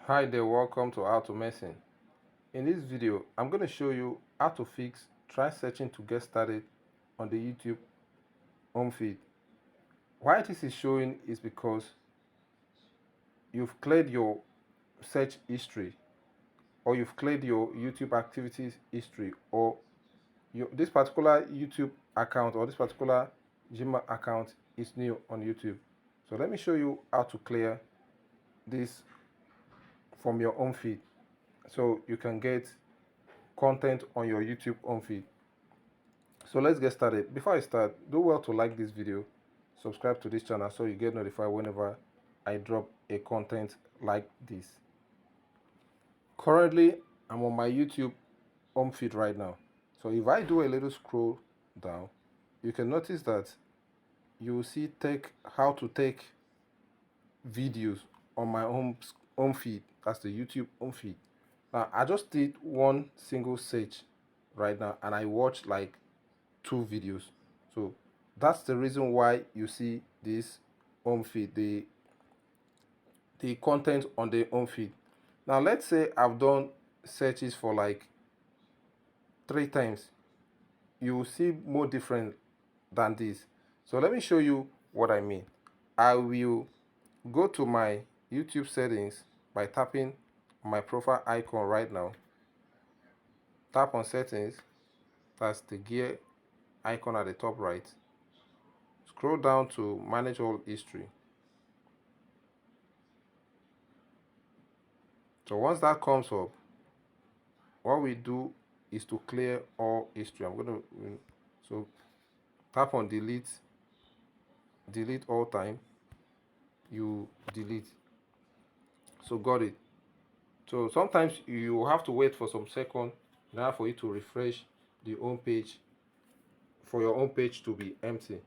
Hi there, welcome to How to Messing. In this video, I'm going to show you how to fix try searching to get started on the YouTube home feed. Why this is showing is because you've cleared your search history, or you've cleared your YouTube activities history, or this particular YouTube account or this particular Gmail account is new on YouTube. So let me show you how to clear this from your home feed so you can get content on your YouTube home feed. So let's get started. Before I start, do well to like this video, subscribe to this channel so you get notified whenever I drop a content like this. Currently, I'm on my YouTube home feed right now. So if I do a little scroll down, you can notice that you will see how to take videos on my home feed. That's the YouTube home feed. Now I just did one single search right now and I watched like 2 videos. So that's the reason why you see this home feed, the content on the home feed. Now let's say I've done searches for like 3 times. You will see more different than this. So let me show you what I mean. I will go to my YouTube settings by tapping my profile icon right now. Tap on settings, that's the gear icon at the top right. Scroll down to manage all history. So once that comes up, what we do is to clear all history. I'm going to so tap on delete all time. You delete. So got it. So sometimes you have to wait for some second in order for you to refresh the home page, for your home page to be empty.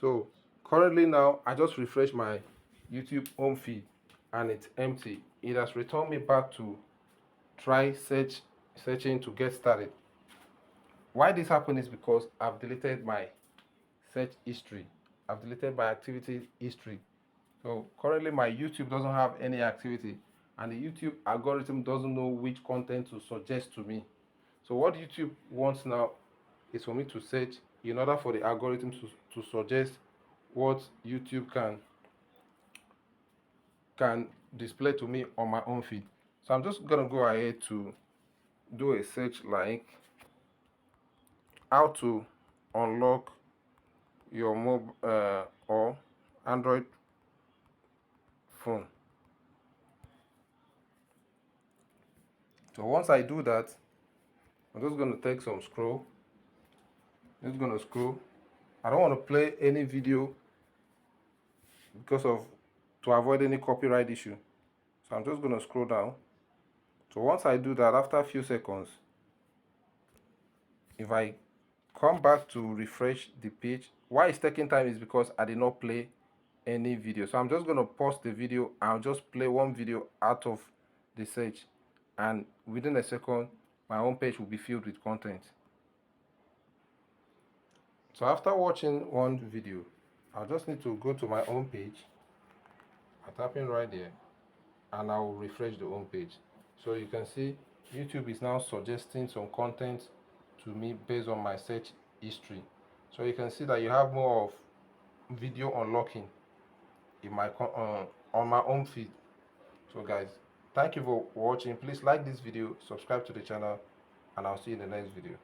So currently now I just refreshed my YouTube home feed and it's empty. It has returned me back to try searching to get started. Why this happened is because I've deleted my search history. I've deleted my activity history. So currently my YouTube doesn't have any activity and the YouTube algorithm doesn't know which content to suggest to me. So what YouTube wants now is for me to search in order for the algorithm to suggest what YouTube can display to me on my own feed. So I'm just gonna go ahead to do a search like how to unlock your mobile or Android phone. So once I do that, I'm just going to take some scroll. Just going to scroll. I don't want to play any video because of to avoid any copyright issue. So I'm just going to scroll down. So once I do that, after a few seconds, if I come back to refresh the page, why it's taking time is because I did not play any video. So I'm just going to pause the video. I'll just play one video out of the search, and within a second my home page will be filled with content. So after watching one video, I just need to go to my home page. I'm tapping right there and I will refresh the home page. So you can see YouTube is now suggesting some content to me based on my search history. So you can see that you have more of video unlocking in my on my home feed. So guys, thank you for watching. Please like this video, subscribe to the channel, and I'll see you in the next video.